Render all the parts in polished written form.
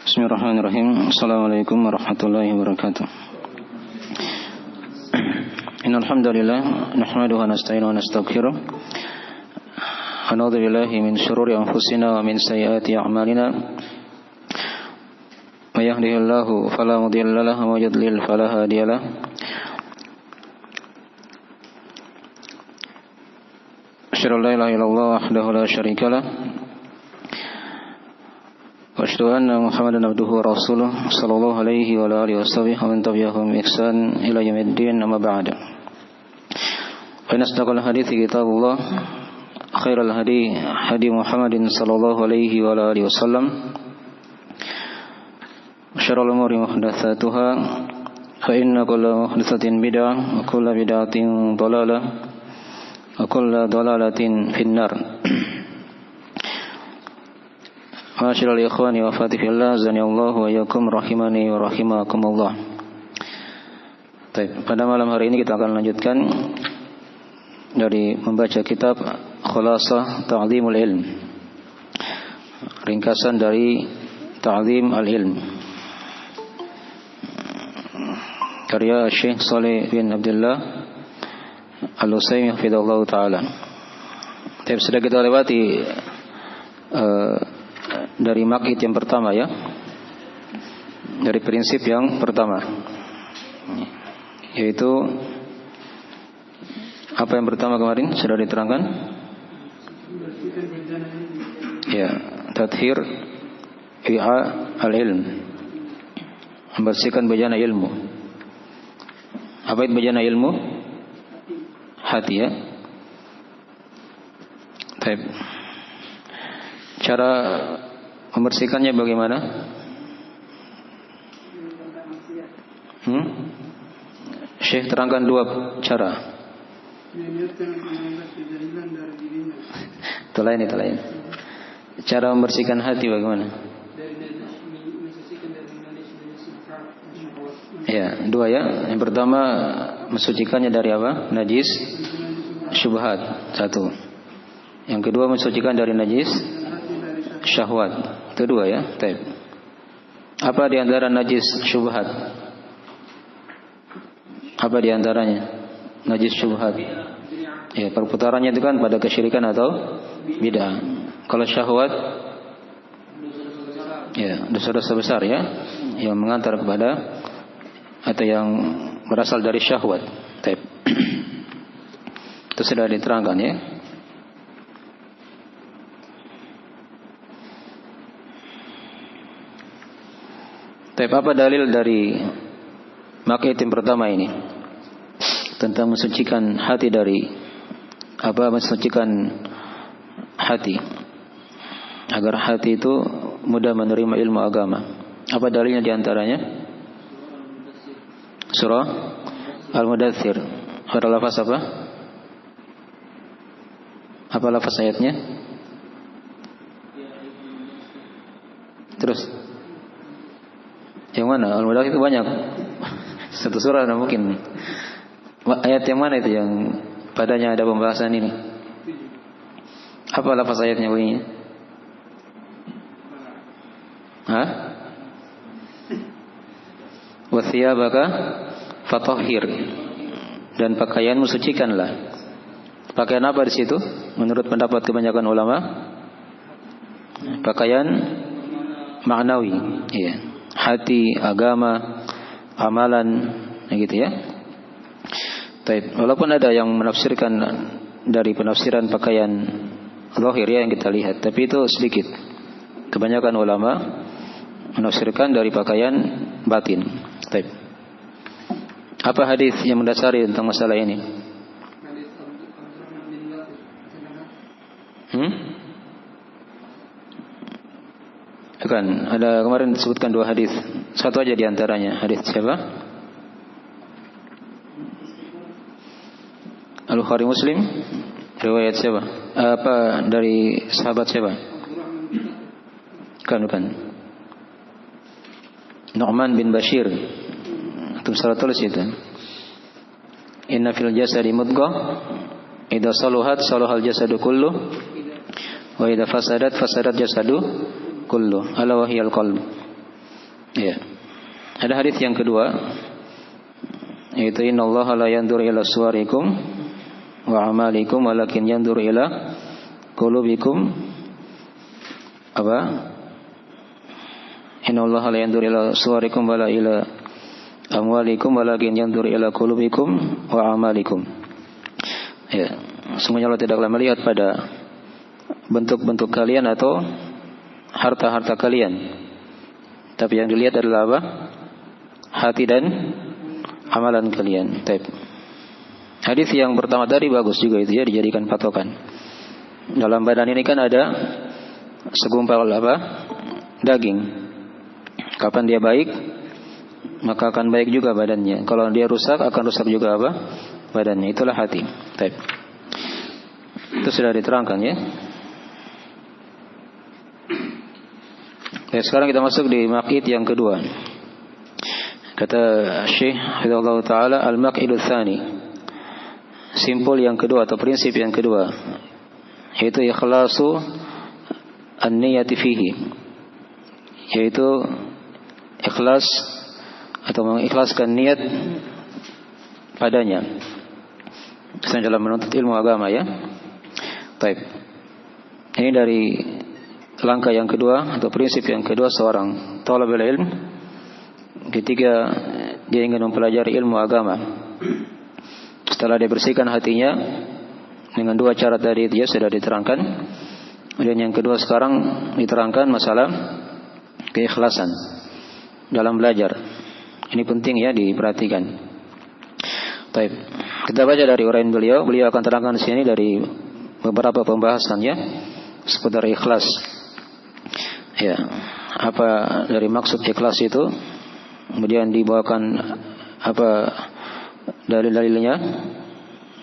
Bismillahirrahmanirrahim. Assalamualaikum warahmatullahi wabarakatuh. Innal hamdalillah nahmaduhu wa nasta'inuhu wa nastaghfiruh. Wa na'udzu billahi min shururi anfusina wa min sayyiati a'malina. May yahdihillahu fala mudilla lahu wa may yudlil fala hadiya lahu. Asyhadu an la ilaha illallah wahdahu la syarika lahu. Wa asyhadu anna Muhammadan abduhu wa rasuluh sallallahu alaihi wa alihi washabbihi wa man tabi'ahum bi ihsan ila yaumiddin amma ba'd. Fa asdaqul hadithi kitabullah khairul hadi hadi Muhammadin sallallahu alaihi wa alihi wasallam. Wa syarrul umuri muhdatsatuha fa inna kulla muhdatsatin bid'ah wa kulla bid'atin dhalalah wa kulla dhalalatin finnar. Ma'asyiral ikhwani wa fatifillah zanillahu wa yakum rahimani wa rahimakumullah. Baik, pada malam hari ini kita akan lanjutkan dari membaca kitab Khulasah Ta'zimul Ilm, ringkasan dari Ta'zim al-Ilm, karya Syekh Saleh bin Abdullah Al-Utsaimin hafizahullah ta'ala. Tapi sudah kita lewati dari maqid yang pertama ya, dari prinsip yang pertama, yaitu apa yang pertama kemarin sudah diterangkan ya, tathhir i'a al-ilm, membersihkan bejana ilmu. Apa itu bejana ilmu? Hati ya. Baik. Cara membersihkannya bagaimana? Syekh terangkan dua cara. Itu lain. Cara membersihkan hati bagaimana? Ya, dua ya. Yang pertama mensucikannya dari apa? Najis syubhat, satu. Yang kedua mensucikan dari najis syahwat. Itu dua ya. Baik. Apa di antara najis syubhat? Apa di antaranya? Najis syubhat. Ya, perputarannya itu kan pada kesyirikan atau bid'ah. Kalau syahwat ya, dosa-dosa besar ya, yang mengantar kepada atau yang berasal dari syahwat. Baik. Itu sudah diterangkan ya. Tapi apa dalil dari maqid yang pertama ini tentang mensucikan hati dari apa? Mensucikan hati agar hati itu mudah menerima ilmu agama. Apa dalilnya di antaranya? Surah Al-Mudaththir. Ada lafaz apa? Apa lafaz ayatnya? Terus yang mana? Al-Mudaththir itu banyak. Satu surah ada mungkin. Ayat yang mana itu yang padanya ada pembahasan ini? Apa lafaz ayatnya bunyinya? Hah? Wa thiyabaka fatahhir, dan pakaianmu sucikanlah. Pakaian apa di situ? Menurut pendapat kebanyakan ulama, pakaian maknawi, iya. Hati, agama, amalan, gitu ya. Baik, walaupun ada yang menafsirkan dari penafsiran pakaian zahir ya yang kita lihat, tapi itu sedikit. Kebanyakan ulama menafsirkan dari pakaian batin. Baik. Apa hadis yang mendasari tentang masalah ini? Kan ada kemarin disebutkan dua hadis. Satu aja di antaranya. Hadis siapa? Al-Bukhari Muslim. Riwayat siapa? Apa dari sahabat siapa? Bukan. Nu'man bin Bashir. Itu salah tulis itu. Inna fil jasadi mudghah idza saluhat salahal jasadu kullu wa idza fasadat jasadu kullu ala wa hiyal qalb. Ya. Ada hadis yang kedua, yaitu innallaha la yanzuru ila suwarikum wa amalikum walakin yanzuru ila qulubikum. Apa? Innallaha la yanzuru ila suwarikum wala ila amwalikum walakin yanzuru ila qulubikum wa amalikum. Ya, semuanya Allah tidaklah melihat pada bentuk-bentuk kalian atau harta-harta kalian, tapi yang dilihat adalah apa? Hati dan amalan kalian. Taib. Hadis yang pertama tadi bagus juga itu ya, dijadikan patokan. Dalam badan ini kan ada segumpal apa? Daging. Kapan dia baik, maka akan baik juga badannya. Kalau dia rusak, akan rusak juga apa? Badannya. Itulah hati. Taib. Itu sudah diterangkan ya. Baik, sekarang kita masuk di maqid yang kedua. Kata Syekh Hafizahullah Ta'ala, al-maqidul tsani, simpul yang kedua atau prinsip yang kedua, yaitu ikhlasu an-niyati fihi, yaitu ikhlas atau mengikhlaskan niat padanya dalam menuntut ilmu agama ya. Baik. Ini dari langkah yang kedua atau prinsip yang kedua seorang talabul ilm ketika dia ingin mempelajari ilmu agama. Setelah dia bersihkan hatinya dengan dua cara tadi itu ya sudah diterangkan. Dan yang kedua sekarang diterangkan masalah keikhlasan dalam belajar. Ini penting ya diperhatikan. Baik. Kita baca dari uraian beliau. Beliau akan terangkan di sini dari beberapa pembahasannya seputar ikhlas. Ya, apa dari maksud ikhlas itu? Kemudian dibawakan apa dalil-dalilnya,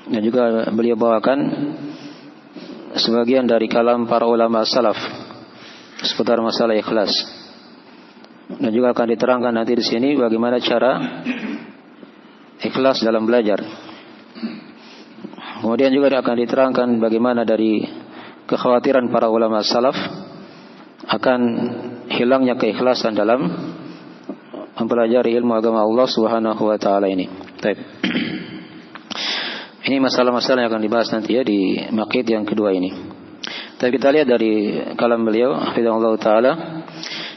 dan juga beliau bawakan sebagian dari kalam para ulama salaf seputar masalah ikhlas. Dan juga akan diterangkan nanti di sini bagaimana cara ikhlas dalam belajar. Kemudian juga akan diterangkan bagaimana dari kekhawatiran para ulama salaf akan hilangnya keikhlasan dalam mempelajari ilmu agama Allah Subhanahu wa taala ini. Baik. Ini masalah-masalah yang akan dibahas nanti ya di maqid yang kedua ini. Tapi kita lihat dari kalam beliau hafizahullah taala.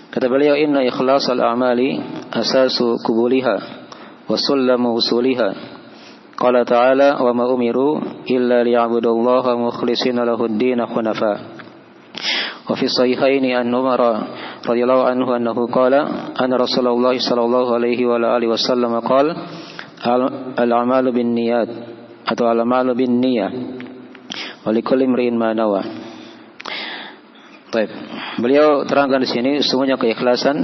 Kata beliau, inna ikhlasal a'mali asasu qubuliha wa sullamu usuliha. Qala ta'ala, wa ma umiru illa liya'budullaha mukhlishina lahud-din hunafa. Wa fi sahihaini an Umar radhiyallahu anhu annahu qala anna Rasulullah sallallahu alaihi wa alihi wasallam qala al-a'malu binniyat atau al-a'malu binniyah wa likulli imrin ma nawa. Baik. Beliau terangkan di sini semuanya keikhlasan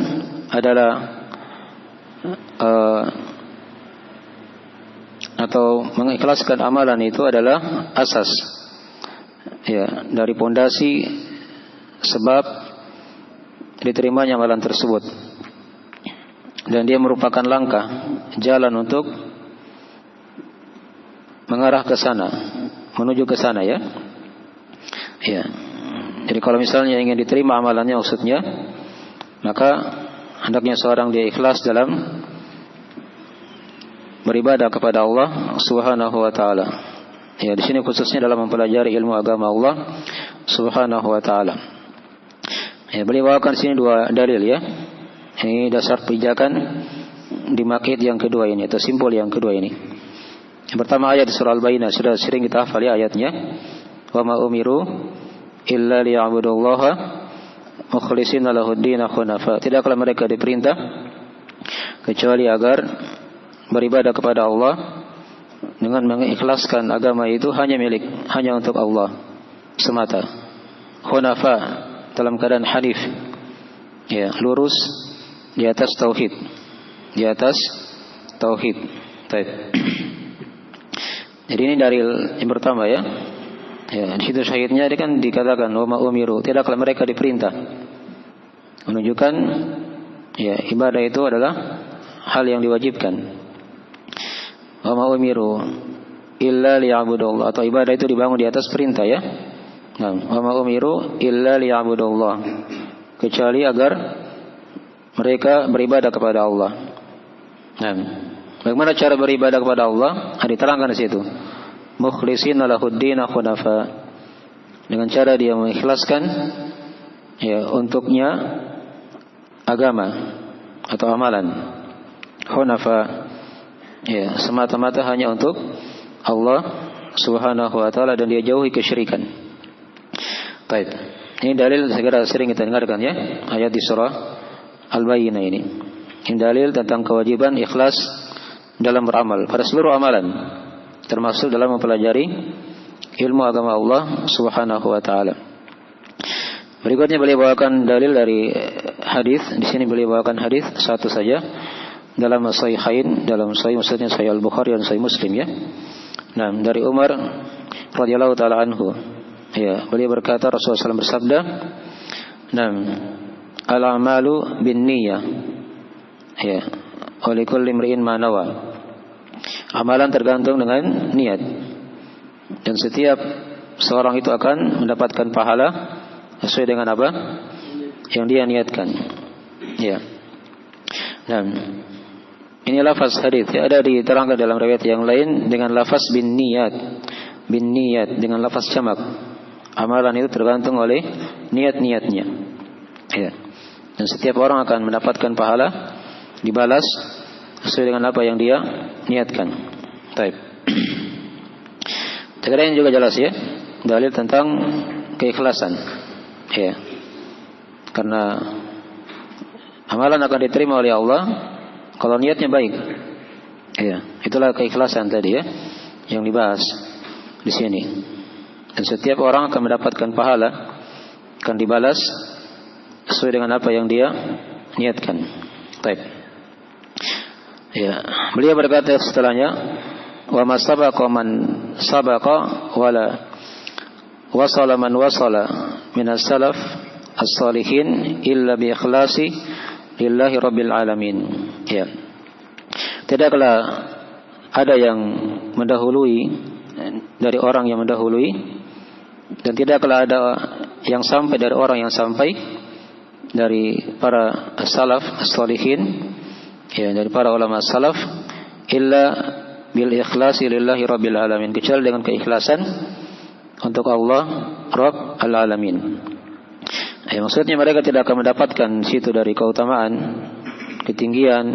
adalah atau mengikhlaskan amalan itu adalah asas ya dari pondasi sebab diterimanya amalan tersebut, dan dia merupakan langkah jalan untuk mengarah ke sana, menuju ke sana ya. Ya. Jadi kalau misalnya ingin diterima amalannya maksudnya, maka hendaknya seorang dia ikhlas dalam beribadah kepada Allah Subhanahu wa taala. Ya, di sini khususnya dalam mempelajari ilmu agama Allah Subhanahu wa taala. Ya, beliau bawakan sini dua dalil ya. Ini dasar pijakan di maqid yang kedua ini atau simpul yang kedua ini. Yang pertama ayat surah Al-Bayyinah, sudah sering kita hafal ya ayatnya. Wa ma umiru illa liya'budullaha mukhlishina lahud-din hunafa. Tidaklah mereka diperintah kecuali agar beribadah kepada Allah dengan mengikhlaskan agama itu hanya untuk Allah semata. Hunafa dalam keadaan hanif, ya, lurus di atas tauhid, di atas tauhid. Baik. Jadi ini dalil yang pertama ya. Ya, di situ syahidnya dia kan dikatakan wa ma umiru, tidaklah mereka diperintah, menunjukkan ya ibadah itu adalah hal yang diwajibkan. Wa ma umiru illa liya'budullah, atau ibadah itu dibangun di atas perintah ya. Nah, wa ma umiru illa liya'budullah, kecuali agar mereka beribadah kepada Allah. Nah, bagaimana cara beribadah kepada Allah? Diterangkan di situ. Mukhlishina lahuddin hunafa. Dengan cara dia mengikhlaskan ya untuknya agama atau amalan. Hunafa ya semata-mata hanya untuk Allah Subhanahu wa taala dan dia jauhi kesyirikan. Baik. Ini dalil segera sering kita dengarkan ya, ayat di surah Al-Bayyinah ini. Ini dalil tentang kewajiban ikhlas dalam beramal pada seluruh amalan, termasuk dalam mempelajari ilmu agama Allah Subhanahu wa taala. Berikutnya beliau bawakan dalil dari hadis. Di sini beliau bawakan hadis satu saja dalam sahihain, dalam sahih maksudnya sahih Al-Bukhari dan sahih Muslim ya. Nah, dari Umar radhiyallahu taala anhu. Ya, beliau berkata Rasulullah SAW bersabda, "Nam al-a'malu binniyah." Ya, wa likulli imri'in ma nawa. Amalan tergantung dengan niat. Dan setiap seorang itu akan mendapatkan pahala sesuai dengan apa yang dia niatkan. Ya. Dan ini lafaz hadis ya, ada diterangkan dalam riwayat yang lain dengan lafaz bin niyat dengan lafaz jamak. Amalan itu tergantung oleh niat-niatnya. Ya. Dan setiap orang akan mendapatkan pahala dibalas sesuai dengan apa yang dia niatkan. Baik. Sekarang ini juga jelas ya, dalil tentang keikhlasan. Ya. Karena amalan akan diterima oleh Allah kalau niatnya baik. Ya, itulah keikhlasan tadi ya yang dibahas di sini. Dan setiap orang akan mendapatkan pahala, akan dibalas sesuai dengan apa yang dia niatkan. Baik. Ya, beliau berkata setelahnya, wa masabaqa man sabaqa wala wasala man wasala minas salaf as-salihin illa bi ikhlasi lillahi rabbil alamin. Ya. Tidaklah ada yang mendahului dari orang yang mendahului, dan tidaklah ada yang sampai dari orang yang sampai dari para salaf as-salihin, ya, dari para ulama salaf, illa bil ikhlasi lillahi rabbil alamin, kecuali dengan keikhlasan untuk Allah Rabb al-alamin. Ya, maksudnya mereka tidak akan mendapatkan situ dari keutamaan, ketinggian,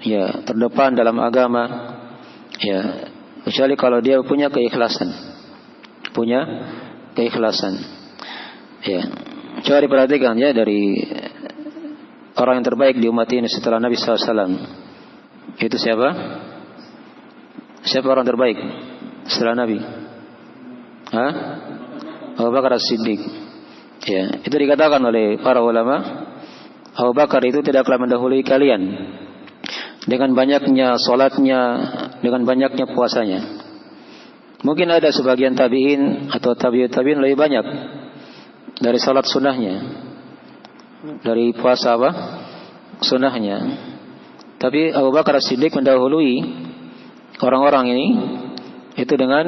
ya, terdepan dalam agama, ya, kecuali kalau dia punya keikhlasan. Ya, coba diperhatikan ya, dari orang yang terbaik di umat ini setelah Nabi SAW, itu siapa? Siapa orang terbaik setelah Nabi? Abu Bakar As-Siddiq. Ya, itu dikatakan oleh para ulama, Abu Bakar itu tidaklah mendahului kalian dengan banyaknya salatnya, dengan banyaknya puasanya. Mungkin ada sebagian tabi'in atau tabi'in lebih banyak dari salat sunnahnya, dari puasa apa? Sunnahnya. Tapi Abu Bakar As-Siddiq mendahului orang-orang ini itu dengan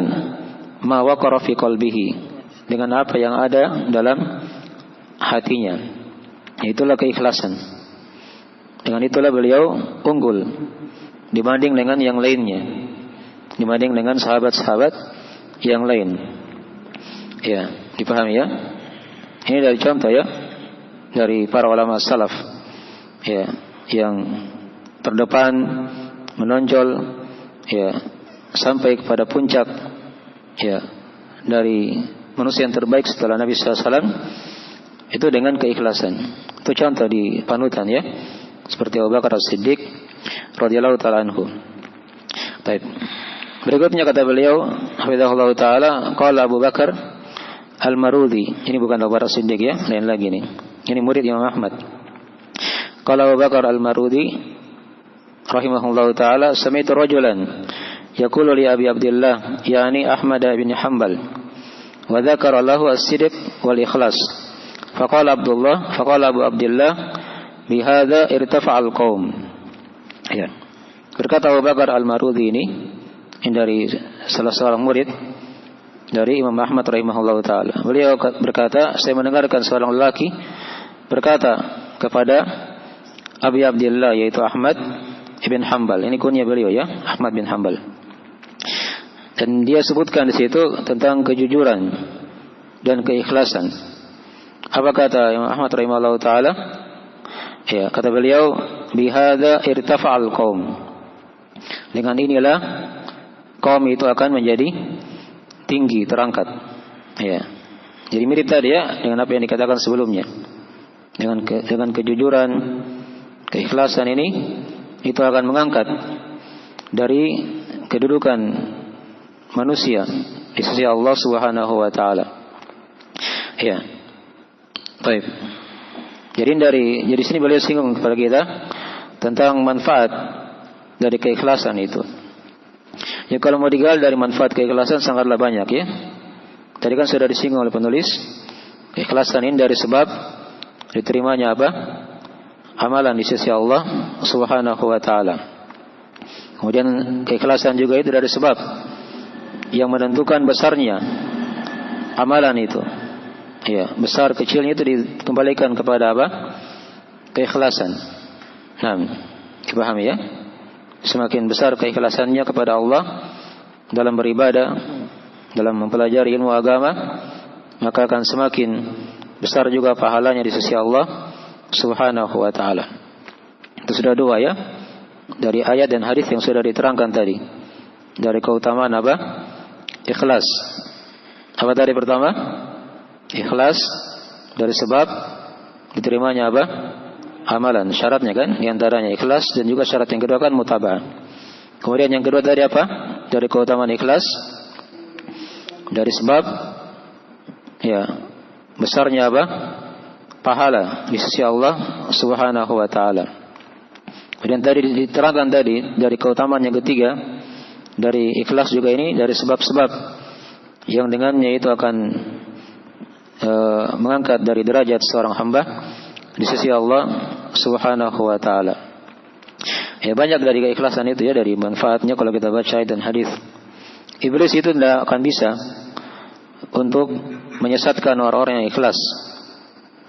ma waqara fi qalbihi, dengan apa yang ada dalam hatinya. Itulah keikhlasan. Dengan itulah beliau unggul dibanding dengan yang lainnya, dibanding dengan sahabat-sahabat yang lain. Ya, dipahami ya? Ini dari contoh ya, dari para ulama salaf, ya, yang terdepan, menonjol, ya, sampai kepada puncak, ya, dari manusia yang terbaik setelah Nabi SAW, itu dengan keikhlasan. Itu contoh di panutan ya, seperti Abu Bakar As-Siddiq radhiyallahu taala anhu. Baik. Berikutnya kata beliau, hafizahullah taala, qala Abu Bakar Al-Marudhi. Ini bukan Abu Bakar As-Siddiq ya, lain lagi nih. Ini murid Imam Ahmad. Qala Abu Bakar Al-Marudhi rahimahullah taala, sami'tu rajulan yaqulu li Abi Abdullah, yani Ahmad bin Hanbal, wa dzakara lahu as-sidq wal ikhlas. Faqala Abu Abdullah, bihadza irtafa'al qaum. Ya. Berkata Abu Bakar Al-Marudhi ini dari salah seorang murid dari Imam Ahmad rahimahullah taala. Beliau berkata, saya mendengarkan seorang lelaki berkata kepada Abi Abdillah, yaitu Ahmad ibn Hanbal. Ini kunyah beliau ya, Ahmad bin Hanbal. Dan dia sebutkan di situ tentang kejujuran dan keikhlasan. Apa kata Imam Ahmad rahimahullah taala? Ya, kata beliau, bihadza irtafa'al qaum. Dengan inilah kaum itu akan menjadi tinggi, terangkat. Ya. Jadi mirip tadi ya dengan apa yang dikatakan sebelumnya. Dengan kejujuran, keikhlasan ini itu akan mengangkat dari kedudukan manusia di sisi Allah Subhanahu wa taala. Ya. Baik. Jadi sini beliau singgung kepada kita tentang manfaat dari keikhlasan itu. Ya, kalau mau digali dari manfaat keikhlasan sangatlah banyak ya. Tadi kan sudah disinggung oleh penulis, keikhlasan ini dari sebab diterimanya apa? Amalan di sisi Allah Subhanahu wa taala. Kemudian keikhlasan juga itu dari sebab yang menentukan besarnya amalan itu. Ya, besar kecilnya itu dikembalikan kepada apa? Keikhlasan. Nah, dipahami ya? Semakin besar keikhlasannya kepada Allah dalam beribadah, dalam mempelajari ilmu agama, maka akan semakin besar juga pahalanya di sisi Allah Subhanahu wa taala. Itu sudah dua ya, dari ayat dan hadis yang sudah diterangkan tadi. Dari keutamaan apa? Ikhlas. Apa tadi pertama? Ikhlas dari sebab diterimanya apa? Amalan. Syaratnya kan, di antaranya ikhlas, dan juga syarat yang kedua kan mutaba'ah. Kemudian yang kedua tadi apa? Dari keutamaan ikhlas dari sebab ya besarnya apa? Pahala di sisi Allah Subhanahu wa taala. Kemudian tadi diterangkan tadi dari keutamaan yang ketiga dari ikhlas juga ini dari sebab-sebab yang dengannya itu akan mengangkat dari derajat seorang hamba di sisi Allah Subhanahu wa taala. Ya, banyak dari keikhlasan itu ya, dari manfaatnya kalau kita baca ayat dan hadis. Iblis itu tidak akan bisa untuk menyesatkan orang-orang yang ikhlas.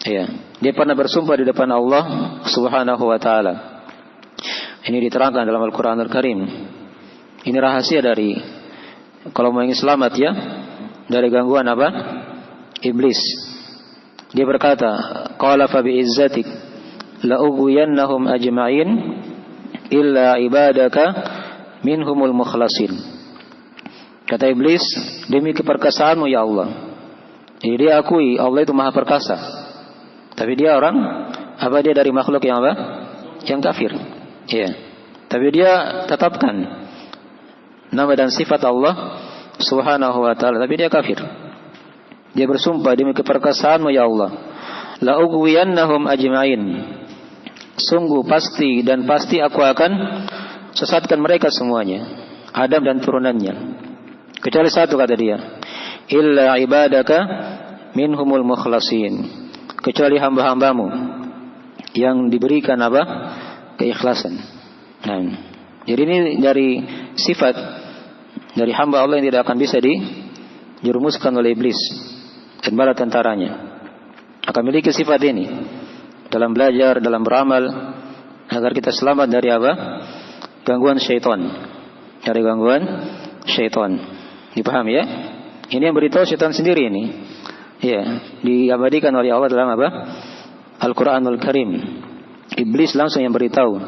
Ya, dia pernah bersumpah di depan Allah Subhanahu wa taala. Ini diterangkan dalam Al-Qur'anul Karim. Ini rahasia dari kalau mau ingin selamat ya dari gangguan apa? Iblis. Dia berkata, qala fa bi izzatik la ughwiyannahum ajma'in illa ibadaka minhumul mukhlasin. Kata iblis, demi keperkasaanmu ya Allah. Jadi dia akui Allah itu maha perkasa. Tapi dia orang apa? Dia dari makhluk yang apa? Yang kafir. Iya. Tapi dia tetapkan nama dan sifat Allah Subhanahu wa taala, tapi dia kafir. Dia bersumpah demi keperkasaanmu ya Allah, la ughwiyannahum ajma'in. Sungguh pasti dan pasti aku akan sesatkan mereka semuanya, Adam dan turunannya, kecuali satu kata dia, illa ibadaka minhumul mukhlasin, kecuali hamba-hambamu yang diberikan apa? Keikhlasan. Nah, jadi ini dari sifat dari hamba Allah yang tidak akan bisa dijerumuskan oleh iblis dan bala tentaranya. Akan memiliki sifat ini dalam belajar, dalam beramal, agar kita selamat dari apa? Gangguan syaitan. Dari gangguan syaitan. Dipahami ya? Ini yang beritahu syaitan sendiri ini. Ya, diabadikan oleh Allah dalam apa? Al-Qur'anul Karim. Iblis langsung yang beritahu,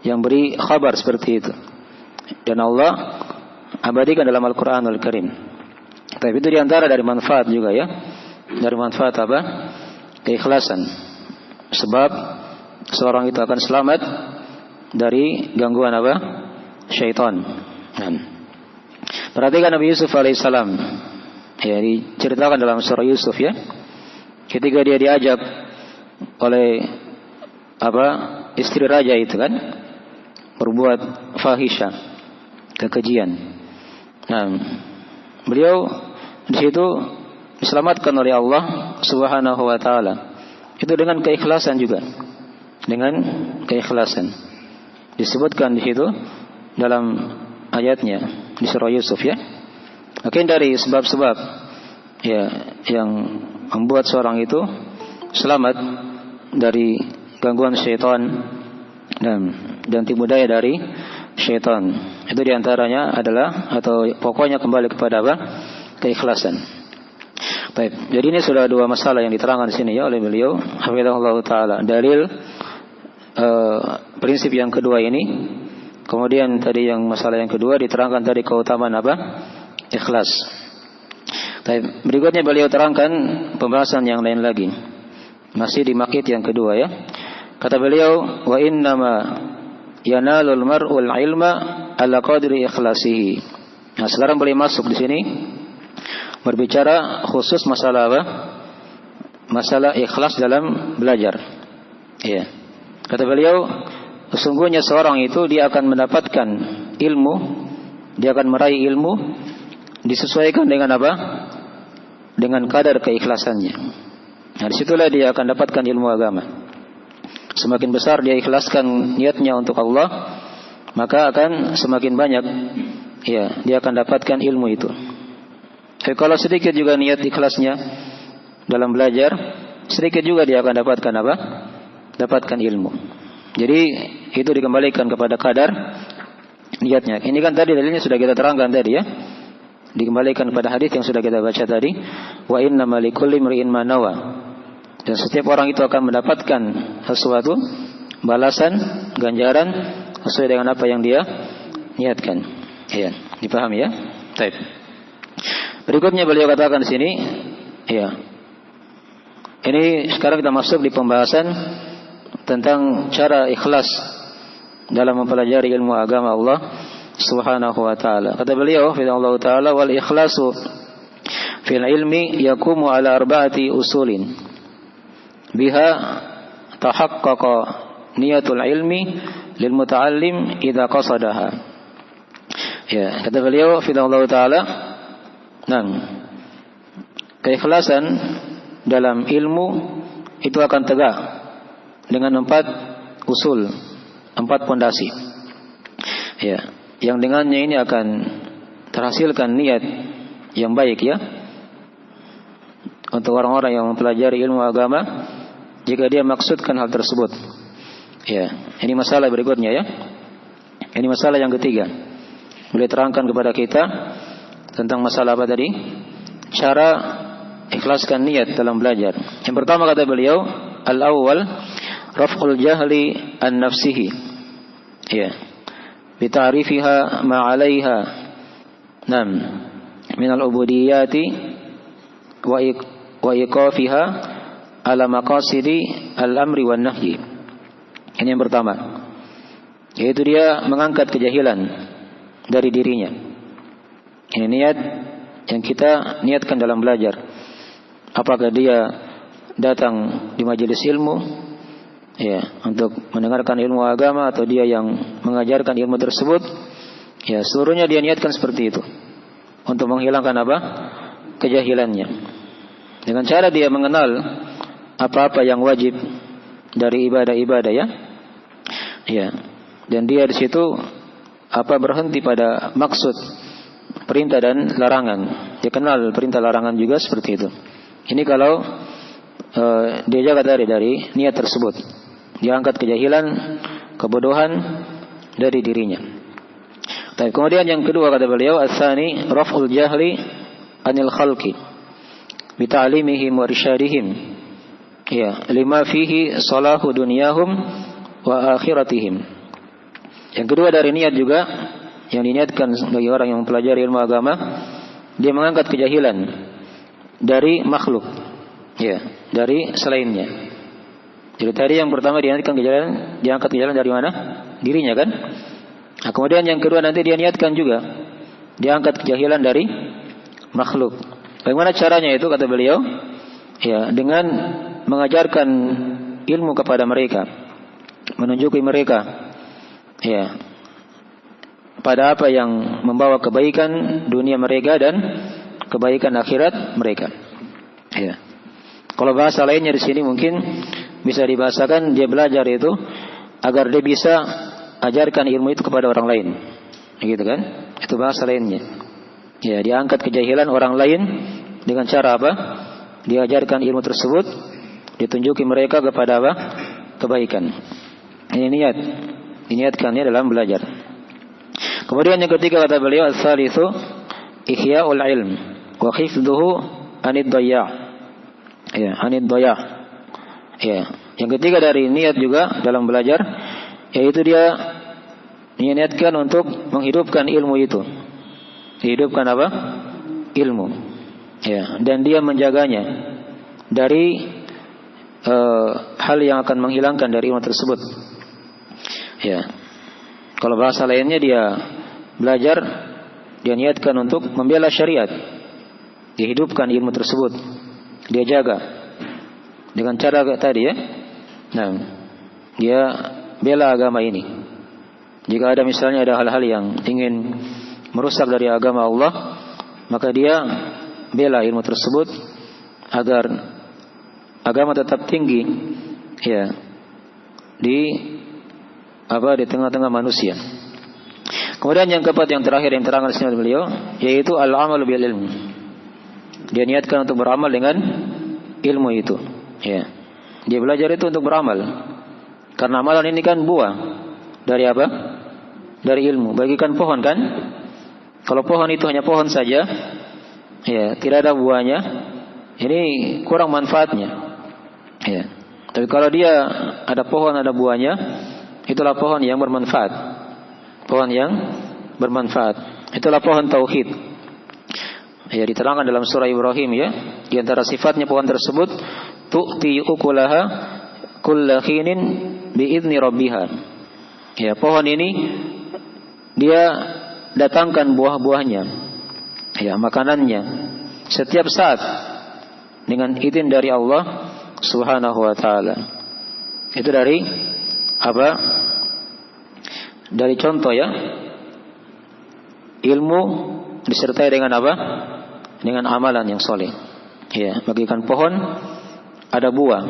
yang beri kabar seperti itu. Dan Allah abadikan dalam Al-Qur'anul Karim. Tapi itu diantara dari manfaat juga ya. Dari manfaat apa? Keikhlasan. Sebab seorang itu akan selamat dari gangguan apa? Syaitan. Perhatikan Nabi Yusuf alaihissalam. Ya, diceritakan dalam surah Yusuf ya. Ketika dia diajak oleh apa? Istri raja itu kan berbuat fahisha, kekejian. Nah, beliau di situ diselamatkan oleh Allah Subhanahu wa taala. Itu dengan keikhlasan juga. Dengan keikhlasan. Disebutkan di situ dalam ayatnya di surah Yusuf ya. Mungkin dari sebab-sebab ya yang membuat seorang itu selamat dari gangguan syaitan dan tipu daya dari syaitan. Itu diantaranya adalah atau pokoknya kembali kepada apa? Keikhlasan. Baik. Jadi ini sudah dua masalah yang diterangkan di sini ya oleh beliau, hafizahullah taala. Dalil prinsip yang kedua ini. Kemudian tadi yang masalah yang kedua diterangkan tadi keutamaan apa? Ikhlas. Baik. Berikutnya beliau terangkan pembahasan yang lain lagi. Masih di makit yang kedua ya. Kata beliau, wa innama yanalul mar'ul ilma ala qadri ikhlasihi. Nah, sekarang beliau masuk di sini berbicara khusus masalah apa? Masalah ikhlas dalam belajar. Iya. Kata beliau, sesungguhnya seorang itu dia akan mendapatkan ilmu, dia akan meraih ilmu disesuaikan dengan apa? Dengan kadar keikhlasannya. Nah, disitulah dia akan dapatkan ilmu agama. Semakin besar dia ikhlaskan niatnya untuk Allah, maka akan semakin banyak ya dia akan dapatkan ilmu itu. Kalau sedikit juga niat ikhlasnya dalam belajar, sedikit juga dia akan dapatkan apa? Dapatkan ilmu. Jadi itu dikembalikan kepada kadar niatnya. Ini kan tadi dalilnya sudah kita terangkan tadi ya. Dikembalikan kepada hadis yang sudah kita baca tadi, wa innamal likulli imri'in ma nawa. Dan setiap orang itu akan mendapatkan sesuatu balasan, ganjaran sesuai dengan apa yang dia niatkan. Ya, dipahami ya? Baik. Berikutnya beliau katakan di sini, ya. Ini sekarang kita masuk di pembahasan tentang cara ikhlas dalam mempelajari ilmu agama Allah Subhanahu wa taala. Kata beliau, Allah taala wal ikhlasu fil ilmi yakumu ala arba'ati usulin. Biha tahaqqaqa niyatul ilmi lil muta'allim idza qasadaha. Ya, kata beliau Allah taala, keikhlasan dalam ilmu itu akan tegak dengan 4 usul, 4 pondasi. Ya, yang dengannya ini akan terhasilkan niat yang baik ya untuk orang-orang yang mempelajari ilmu agama jika dia maksudkan hal tersebut. Ya, ini masalah berikutnya ya. Ini masalah yang ketiga. Boleh terangkan kepada kita tentang masalah apa tadi? Cara ikhlaskan niat dalam belajar. Yang pertama kata beliau, al-awwal raf'ul jahli an nafsihi. Ya. Bi ta'rifiha ma 'alaiha. Min al-ubudiyati wa iqafiha ala maqasidi al-amri wan nahyi. Ini yang pertama. Yaitu dia mengangkat kejahilan dari dirinya. Ini niat yang kita niatkan dalam belajar. Apakah dia datang di majelis ilmu ya untuk mendengarkan ilmu agama atau dia yang mengajarkan ilmu tersebut, ya seluruhnya dia niatkan seperti itu untuk menghilangkan apa? Kejahilannya. Dengan cara dia mengenal apa-apa yang wajib dari ibadah-ibadah ya. Ya. Dan dia di situ berhenti pada maksud perintah dan larangan. Dia kenal perintah larangan juga seperti itu. Ini kalau dia jaga dari niat tersebut. Dia angkat kejahilan, kebodohan dari dirinya. Tapi kemudian yang kedua kata beliau, ats-tsani raf'ul jahli anil khalqi bi ta'limihim wa irsyadihim. Ya, lima fihi salahu dunyahum wa akhiratihim. Yang kedua dari niat juga yang diniatkan bagi orang yang mempelajari ilmu agama, dia mengangkat kejahilan dari makhluk, ya, dari selainnya. Jadi tadi yang pertama diangkat kejahilan dari mana? Dirinya kan? Nah, kemudian yang kedua nanti dia niatkan juga, dia angkat kejahilan dari makhluk. Bagaimana caranya itu kata beliau? Ya, dengan mengajarkan ilmu kepada mereka, menunjuki mereka, ya, pada apa yang membawa kebaikan dunia mereka dan kebaikan akhirat mereka. Ya. Kalau bahasa lainnya di sini mungkin bisa dibahasakan dia belajar itu agar dia bisa ajarkan ilmu itu kepada orang lain. Gitu kan? Itu bahasa lainnya. Ya, dia angkat kejahilan orang lain dengan cara apa? Diajarkan ilmu tersebut, ditunjuki mereka kepada apa? Kebaikan. Ini niat. Diniatkannya dalam belajar. Kemudian yang ketiga kata beliau, as-salisu ihya'ul ilm wa khifduhu anid dhaya'. Ya, anid dhaya'. Ya, yang ketiga dari niat juga dalam belajar, yaitu dia niatkan untuk menghidupkan ilmu itu. Hidupkan apa? Ilmu. Ya, dan dia menjaganya dari hal yang akan menghilangkan dari ilmu tersebut. Ya. Kalau bahasa lainnya dia belajar, dia niatkan untuk membela syariat. Dihidupkan ilmu tersebut. Dia jaga dengan cara tadi ya. Nah, dia bela agama ini. Jika ada misalnya ada hal-hal yang ingin merusak dari agama Allah, maka dia bela ilmu tersebut agar agama tetap tinggi ya di tengah-tengah manusia. Kemudian yang keempat, yang terakhir yang terangkan oleh beliau, yaitu al-amal bil ilm. Dia niatkan untuk beramal dengan ilmu itu. Ya. Dia belajar itu untuk beramal. Karena amalan ini kan buah dari apa? Dari ilmu. Bagikan pohon kan? Kalau pohon itu hanya pohon saja, ya, tidak ada buahnya, ini kurang manfaatnya. Ya. Tapi kalau dia ada pohon, ada buahnya, itulah pohon yang bermanfaat. Pohon yang bermanfaat. Itulah pohon tauhid. Ya, diterangkan dalam surah Ibrahim ya. Di antara sifatnya pohon tersebut, tu'ti ukulaha kulla khinin bi'izni rabbiha. Ya, pohon ini dia datangkan buah-buahnya, ya, makanannya setiap saat dengan izin dari Allah Subhanahu wa taala. Itu dari apa? Dari contoh ya. Ilmu disertai dengan apa? Dengan amalan yang soleh. Ya, bagikan pohon ada buah.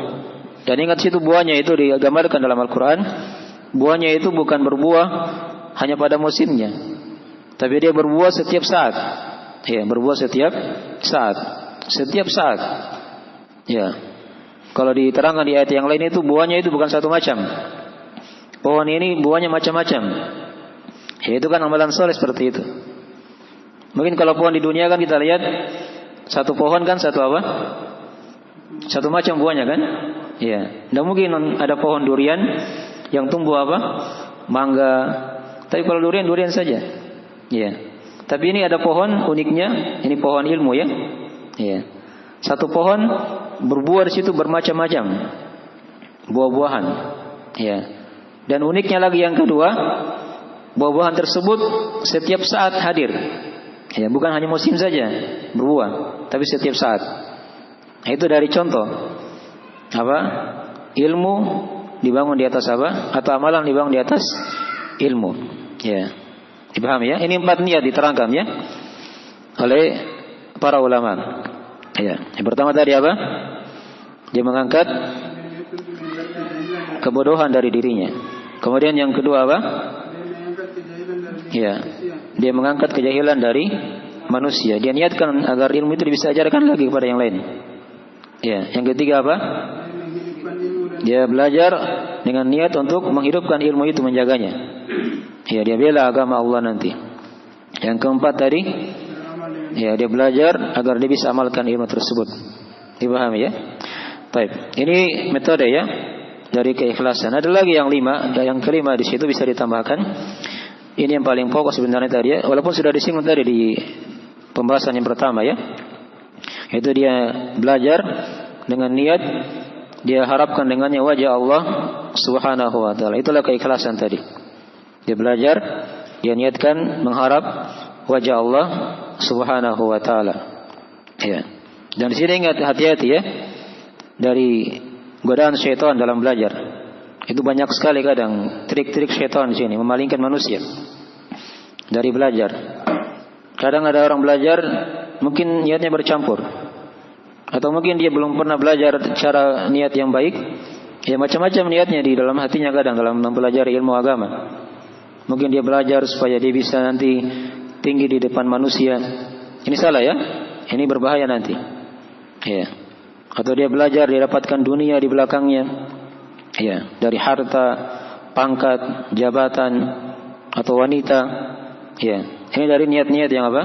Dan ingat situ buahnya itu digambarkan dalam Al-Quran. Buahnya itu bukan berbuah hanya pada musimnya, tapi dia berbuah setiap saat. Ya, berbuah setiap saat. Setiap saat. Ya. Kalau diterangkan di ayat yang lain itu buahnya itu bukan satu macam. Pohon ini buahnya macam-macam. Ya, itu kan amalan soleh seperti itu. Mungkin kalau pohon di dunia kan kita lihat satu pohon kan satu apa? Satu macam buahnya kan? Ya. Tidak mungkin ada pohon durian yang tumbuh apa? Mangga. Tapi kalau durian saja. Ya. Tapi ini ada pohon uniknya, ini pohon ilmu ya. Ya. Satu pohon berbuah di situ bermacam-macam buah-buahan. Ya. Dan uniknya lagi yang kedua, buah-buahan tersebut setiap saat hadir. Ya, bukan hanya musim saja berbuah, tapi setiap saat. Nah, itu dari contoh apa? Ilmu dibangun di atas apa? Atau amalan dibangun di atas ilmu. Ya. Dipahami ya? Ini 4 niat diterangkan ya oleh para ulama. Ya. Yang pertama tadi apa? Dia mengangkat kebodohan dari dirinya. Kemudian yang kedua apa? Ya. Dia mengangkat kejahilan dari manusia. Dia niatkan agar ilmu itu bisa ajarkan lagi kepada yang lain. Ya. Yang ketiga apa? Dia belajar dengan niat untuk menghidupkan ilmu itu, menjaganya. Ya, dia bela agama Allah nanti. Yang keempat tadi, ya, dia belajar agar dia bisa amalkan ilmu tersebut. Dipahami ya? Baik. Ini metode ya dari keikhlasan. Ada lagi yang 5, dan yang kelima di situ bisa ditambahkan. Ini yang paling pokok sebenarnya tadi ya. Walaupun sudah disinggung tadi di pembahasan yang pertama ya. Itu dia belajar dengan niat dia harapkan dengannya wajah Allah Subhanahu wa taala. Itulah keikhlasan tadi. Dia belajar, dia niatkan mengharap wajah Allah Subhanahu wa taala. Ya. Dan di sini ingat, hati-hati ya dari godaan syaitan dalam belajar. Itu banyak sekali kadang trik-trik syaitan di sini memalingkan manusia dari belajar. Kadang ada orang belajar mungkin niatnya bercampur. Atau mungkin dia belum pernah belajar cara niat yang baik. Ya, macam-macam niatnya di dalam hatinya kadang dalam mempelajari ilmu agama. Mungkin dia belajar supaya dia bisa nanti tinggi di depan manusia. Ini salah ya. Ini berbahaya nanti. Ya. Atau dia belajar dia dapatkan dunia di belakangnya. Ya, dari harta, pangkat, jabatan atau wanita. Ya, ini dari niat-niat yang apa?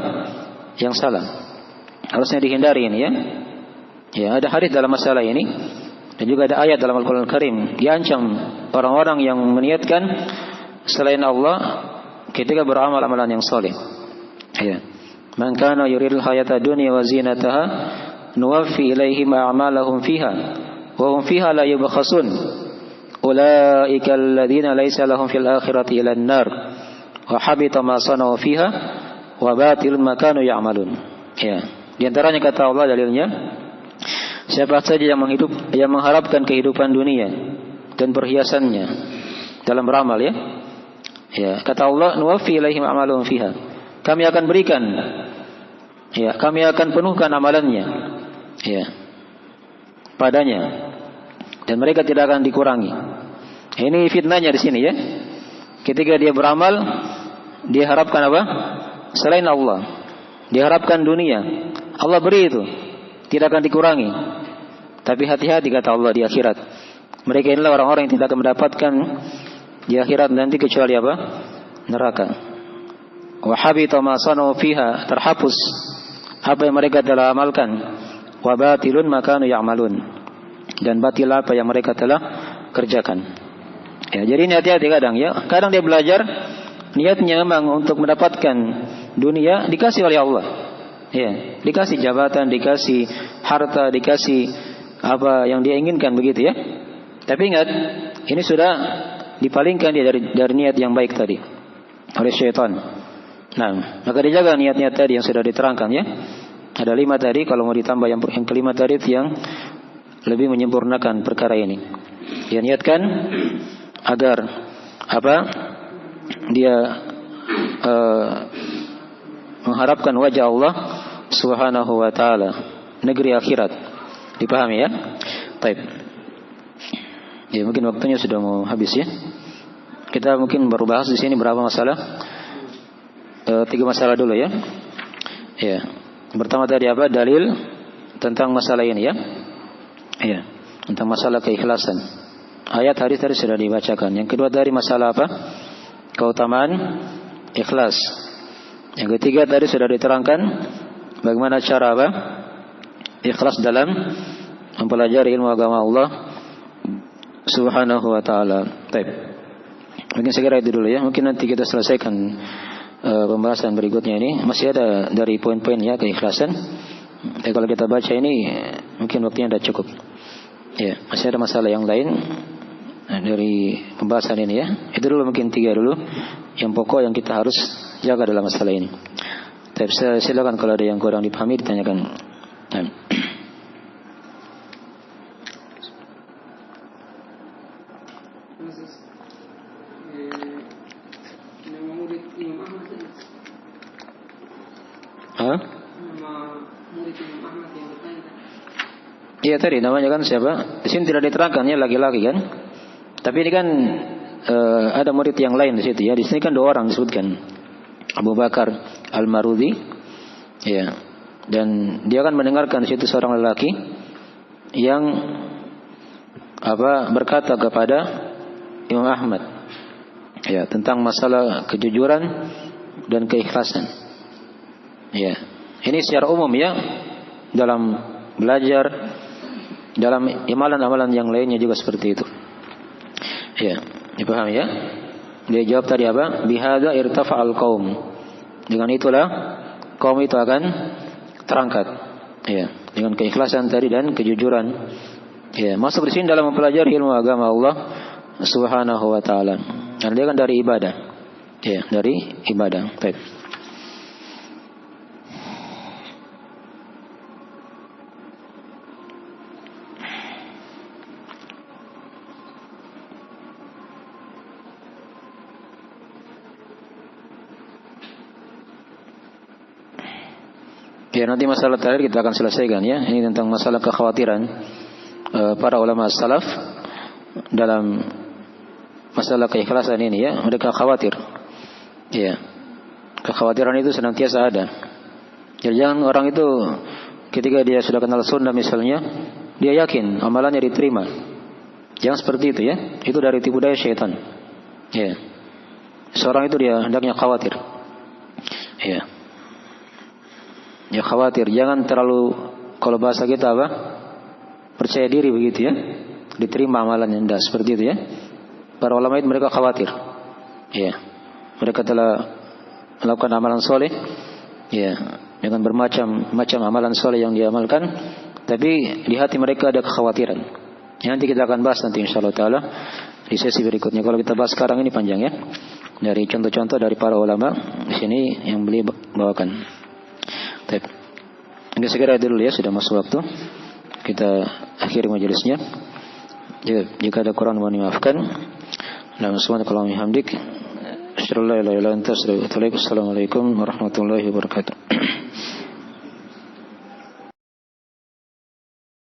Yang salah. Harusnya dihindari ini ya. Ya, ada hadis dalam masalah ini dan juga ada ayat dalam Al-Qur'an Al-Karim diancam orang-orang yang meniatkan selain Allah ketika beramal amalan yang saleh. Ya. Man kana yuridul hayata dunya wa zinataha nuwaffi ilaihim a'malahum fiha wa hum fiha la yubkhasun. Ulaika alladziina laisa lahum fil akhirati illa an-nar wa habita ma sana'u fiha wa batilun ma kanu ya'malun. Ya. Di antaranya kata Allah dalilnya, siapa saja yang mengharapkan kehidupan dunia dan perhiasannya dalam beramal ya. Ya, kata Allah, nuwaffi ilaihim a'malahum fiha. Kami akan berikan, ya, kami akan penuhkan amalannya, ya, padanya, dan mereka tidak akan dikurangi. Ini fitnahnya di sini ya. Ketika dia beramal, dia harapkan apa? Selain Allah, dia harapkan dunia. Allah beri itu, tidak akan dikurangi. Tapi hati-hati kata Allah di akhirat. Mereka inilah orang-orang yang tidak akan mendapatkan di akhirat nanti kecuali apa? Neraka. Wa habita ma sana'u fiha, terhapus apa yang mereka telah amalkan. Wa batilun ma kanu ya'malun, dan batil apa yang mereka telah kerjakan. Ya, jadi ini hati-hati kadang ya. Kadang dia belajar niatnya memang untuk mendapatkan dunia, dikasih oleh Allah. Ya, dikasih jabatan, dikasih harta, dikasih apa yang dia inginkan begitu ya. Tapi ingat, ini sudah dipalingkan dia dari niat yang baik tadi oleh syaitan. Nah, maka dijaga niat-niat tadi yang sudah diterangkan ya. Ada 5 tadi, kalau mau ditambah yang kelima tadi yang lebih menyempurnakan perkara ini. Dia niatkan agar apa? Dia mengharapkan wajah Allah Subhanahu wa taala, negeri akhirat. Dipahami ya? Baik. Ya, mungkin waktunya sudah mau habis ya. Kita mungkin baru bahas di sini berapa masalah? 3 masalah dulu ya. Ya. Pertama tadi apa? Dalil tentang masalah ini ya. Ya, tentang masalah keikhlasan. Ayat hadis tadi sudah dibacakan. Yang kedua dari masalah apa? Keutamaan ikhlas. Yang ketiga tadi sudah diterangkan bagaimana cara apa? Ikhlas dalam mempelajari ilmu agama Allah Subhanahu wa taala. Baik. Mungkin segera itu dulu ya. Mungkin nanti kita selesaikan pembahasan berikutnya ini. Masih ada dari poin-poin ya keikhlasan. Tapi kalau kita baca ini mungkin waktunya sudah cukup. Ya, masih ada masalah yang lain dari pembahasan ini ya. Itu dulu mungkin 3 dulu yang pokok yang kita harus jaga dalam masalah ini. Tapi silakan kalau ada yang kurang dipahami ditanyakan. Iya tadi namanya kan siapa? Di sini tidak diterangkan ya, laki-laki kan. Tapi ini kan ada murid yang lain di situ ya. Di sini kan 2 orang disebutkan. Abu Bakar Al-Marudhi. Ya. Dan dia kan mendengarkan di situ seorang lelaki yang berkata kepada Imam Ahmad ya tentang masalah kejujuran dan keikhlasan. Ya. Ini secara umum ya, dalam belajar, dalam amalan-amalan yang lainnya juga seperti itu. Ya, dipahami ya? Dia jawab tadi apa? Bihadza irtafa'al qaum. Dengan itulah kaum itu akan terangkat. Ya, dengan keikhlasan tadi dan kejujuran. Ya, masuk di sini dalam mempelajari ilmu agama Allah Subhanahu wa taala. Karena dia kan dari ibadah. Ya, dari ibadah. Baik. Ya, nanti masalah terakhir kita akan selesaikan ya. Ini tentang masalah kekhawatiran para ulama salaf dalam masalah keikhlasan ini ya. Mereka khawatir. Ya. Kekhawatiran itu senantiasa ada. Jadi jangan orang itu ketika dia sudah kenal sunnah misalnya, dia yakin amalannya diterima. Jangan seperti itu ya. Itu dari tipu daya syaitan. Ya. Seorang itu dia hendaknya khawatir. Ya. Ya khawatir, jangan terlalu, kalau bahasa kita apa? Percaya diri begitu ya. Diterima amalannya, enggak seperti itu ya. Para ulama itu mereka khawatir. Ya. Mereka telah melakukan amalan soleh. Ya, dengan bermacam-macam amalan soleh yang diamalkan, tapi di hati mereka ada kekhawatiran. Ya, nanti kita akan bahas nanti insyaallah taala di sesi berikutnya. Kalau kita bahas sekarang ini panjang ya. Dari contoh-contoh dari para ulama di sini yang beliau bawakan. Baik. Ini segera dulu ya, sudah masuk waktu. Kita akhiri majelisnya. Jika ada kurang mohon dimaafkan. Subhanakallahumma wa bihamdik, asyhadu an la ilaha illa anta, astaghfiruka wa atubu ilaik. Assalamualaikum warahmatullahi wabarakatuh.